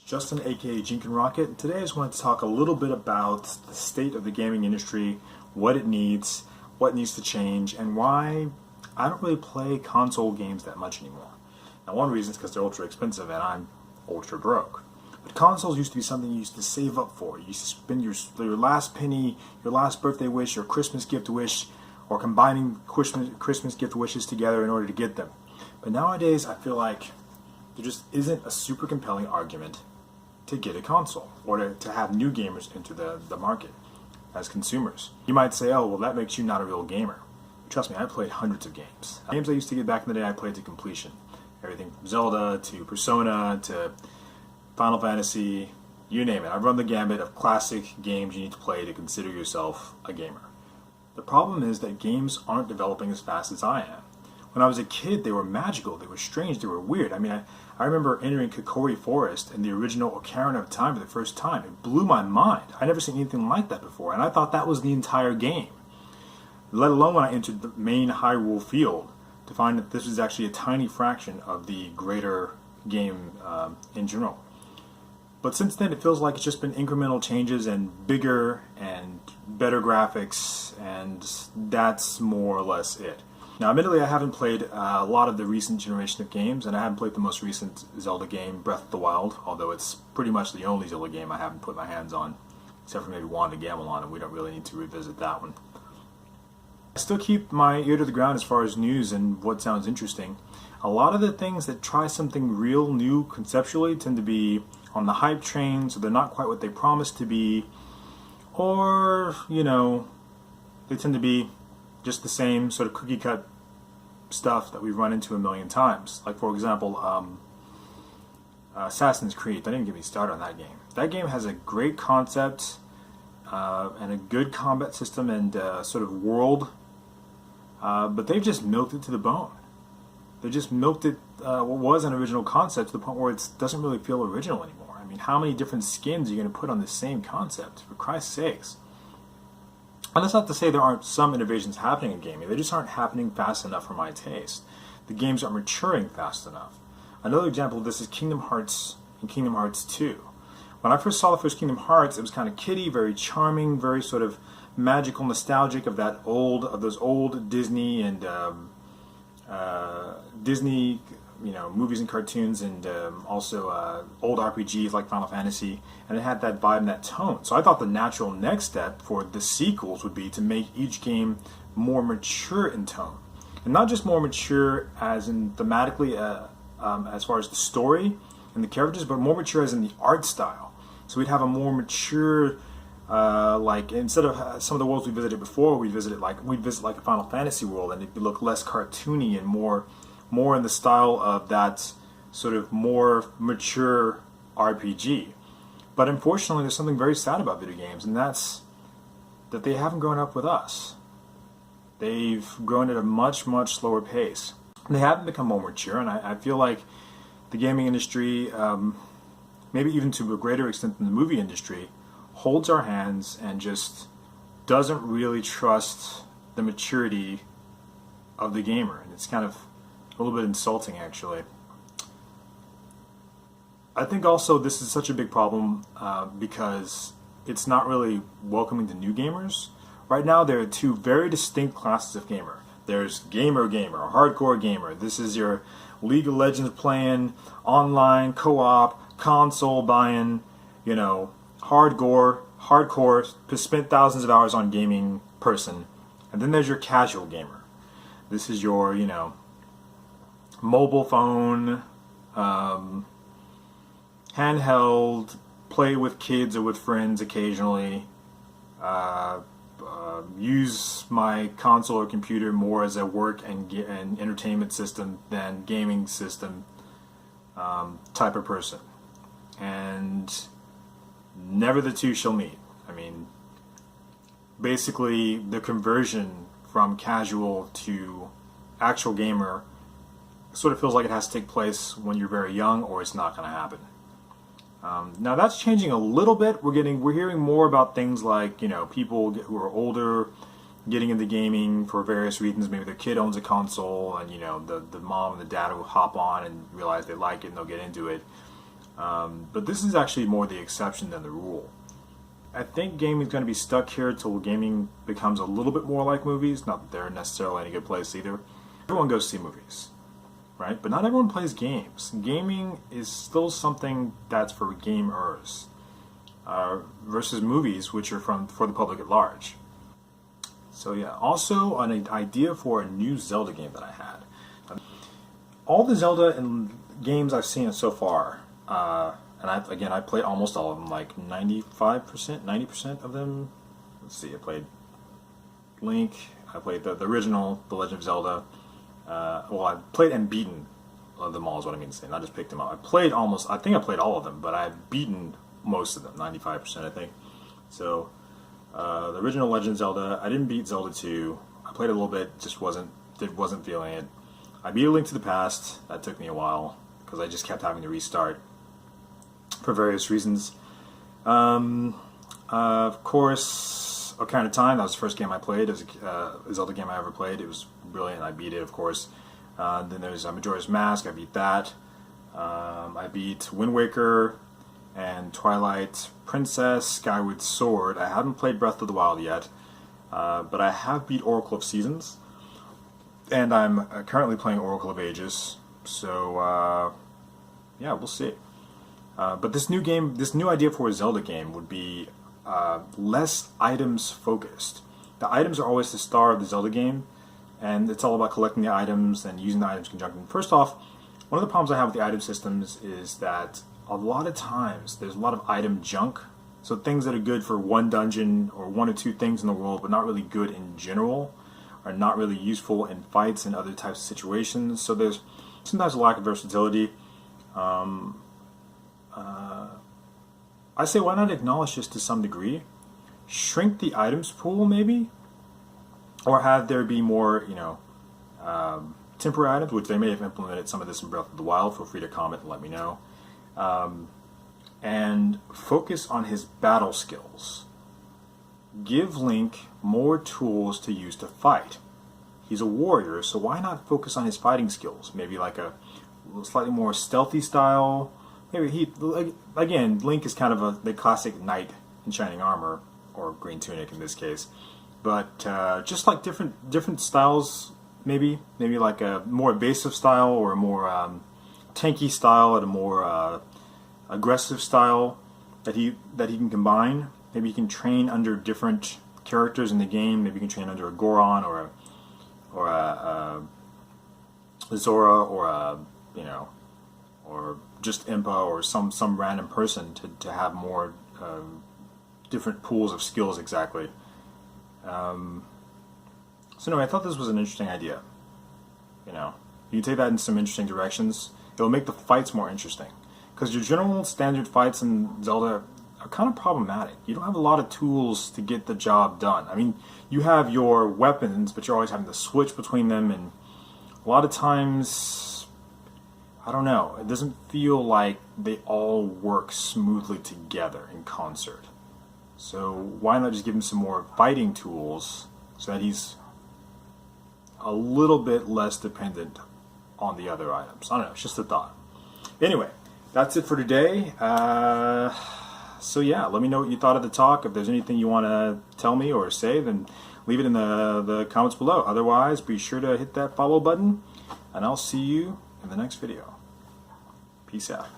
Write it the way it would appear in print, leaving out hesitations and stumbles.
Justin, aka Jinkin Rocket, and today I just wanted to talk a little bit about the state of the gaming industry, what it needs, what needs to change, and why I don't really play console games that much anymore. Now, one reason is because they're ultra expensive and I'm ultra broke. But consoles used to be something you used to save up for. You used to spend your last penny, your last birthday wish, or Christmas gift wish, or combining Christmas gift wishes together in order to get them. But nowadays, I feel like there just isn't a super compelling argument to get a console or to have new gamers into the market as consumers. You might say, oh, well, that makes you not a real gamer. Trust me, I played hundreds of games. Games I used to get back in the day, I played to completion. Everything from Zelda to Persona to Final Fantasy, you name it. I've run the gambit of classic games you need to play to consider yourself a gamer. The problem is that games aren't developing as fast as I am. When I was a kid, they were magical, they were strange, they were weird. I mean, I remember entering Kokori Forest in the original Ocarina of Time for the first time. It blew my mind. I'd never seen anything like that before, and I thought that was the entire game. Let alone when I entered the main Hyrule field to find that this was actually a tiny fraction of the greater game in general. But since then, it feels like it's just been incremental changes and bigger and better graphics, and that's more or less it. Now, admittedly, I haven't played a lot of the recent generation of games, and I haven't played the most recent Zelda game, Breath of the Wild, although it's pretty much the only Zelda game I haven't put my hands on, except for maybe Wand of Gamelon, and we don't really need to revisit that one. I still keep my ear to the ground as far as news and what sounds interesting. A lot of the things that try something real new conceptually tend to be on the hype train, so they're not quite what they promise to be, or, you know, they tend to be just the same sort of cookie-cut stuff that we've run into a million times. Like, for example, Assassin's Creed. They didn't get me started on that game. That game has a great concept and a good combat system and sort of world, but they've just milked it to the bone. They just milked it, what was an original concept, to the point where it doesn't really feel original anymore. I mean, how many different skins are you going to put on the same concept, for Christ's sakes? And that's not to say there aren't some innovations happening in gaming. They just aren't happening fast enough for my taste. The games aren't maturing fast enough. Another example of this is Kingdom Hearts and Kingdom Hearts 2. When I first saw the first Kingdom Hearts, it was kind of kiddie, very charming, very sort of magical, nostalgic of those old Disney and Disney, you know, movies and cartoons, and also old RPGs like Final Fantasy, and it had that vibe and that tone. So I thought the natural next step for the sequels would be to make each game more mature in tone, and not just more mature as in thematically, as far as the story and the characters, but more mature as in the art style. So we'd have a more mature, like, instead of some of the worlds we visited before, we'd visit like a Final Fantasy world, and it'd look less cartoony and more in the style of that sort of more mature RPG. But unfortunately, there's something very sad about video games, and that's that they haven't grown up with us. They've grown at a much, much slower pace. They haven't become more mature, and I feel like the gaming industry, maybe even to a greater extent than the movie industry, holds our hands and just doesn't really trust the maturity of the gamer. And it's kind of a little bit insulting, actually. I think also this is such a big problem because it's not really welcoming to new gamers. Right now, there are two very distinct classes of gamer. There's gamer, hardcore gamer. This is your League of Legends playing, online, co-op, console buying, you know, hardcore, spent thousands of hours on gaming person. And then there's your casual gamer. This is your, you know, mobile phone, handheld, play with kids or with friends occasionally, use my console or computer more as a work and entertainment system than gaming system type of person. And never the two shall meet. I mean, basically the conversion from casual to actual gamer sort of feels like it has to take place when you're very young, or it's not going to happen. Now that's changing a little bit. We're hearing more about things like, you know, people who are older getting into gaming for various reasons. Maybe their kid owns a console, and, you know, the mom and the dad will hop on and realize they like it and they'll get into it. But this is actually more the exception than the rule. I think gaming is going to be stuck here till gaming becomes a little bit more like movies. Not that they're necessarily in a good place either. Everyone goes see movies, right? But not everyone plays games. Gaming is still something that's for gamers versus movies, which are for the public at large. So yeah, also an idea for a new Zelda game that I had. All the Zelda and games I've seen so far, and I played almost all of them, like 95%, 90% of them. Let's see, I played Link, I played the original, The Legend of Zelda. Well, I played and beaten them all is what I mean to say, not just picked them up. I think I played all of them, but I've beaten most of them, 95% I think. So, the original Legend of Zelda, I didn't beat Zelda 2. I played a little bit, just wasn't feeling it. I beat A Link to the Past, that took me a while, because I just kept having to restart for various reasons. Of course, Ocarina of Time, that was the first game I played. It was a Zelda game I ever played. It was brilliant, I beat it, of course. Then there's Majora's Mask, I beat that. I beat Wind Waker and Twilight Princess, Skyward Sword. I haven't played Breath of the Wild yet, but I have beat Oracle of Seasons. And I'm currently playing Oracle of Ages, so yeah, we'll see. But this new idea for a Zelda game would be less items focused. The items are always the star of the Zelda game, and it's all about collecting the items and using the items conjunctly. First off, one of the problems I have with the item systems is that a lot of times there's a lot of item junk. So things that are good for one dungeon or one or two things in the world, but not really good in general, are not really useful in fights and other types of situations. So there's sometimes a lack of versatility. I say, why not acknowledge this to some degree? Shrink the items pool, maybe? Or have there be more, temporary items, which they may have implemented some of this in Breath of the Wild. Feel free to comment and let me know. And focus on his battle skills. Give Link more tools to use to fight. He's a warrior, so why not focus on his fighting skills? Maybe like a slightly more stealthy style. Maybe again, Link is kind of the classic knight in shining armor, or green tunic in this case. But just like different styles, maybe like a more evasive style, or a more tanky style, and a more aggressive style that he can combine. Maybe you can train under different characters in the game. Maybe you can train under a Goron or a Zora or or just Impa or some random person to have more different pools of skills exactly. So anyway, I thought this was an interesting idea. You can take that in some interesting directions. It will make the fights more interesting. Because your general standard fights in Zelda are kind of problematic. You don't have a lot of tools to get the job done. I mean, you have your weapons, but you're always having to switch between them, and a lot of times, I don't know, it doesn't feel like they all work smoothly together in concert. So why not just give him some more fighting tools so that he's a little bit less dependent on the other items? I don't know, it's just a thought. Anyway, that's it for today. So yeah, let me know what you thought of the talk. If there's anything you want to tell me or say, then leave it in the comments below. Otherwise, be sure to hit that follow button, and I'll see you in the next video. Peace out.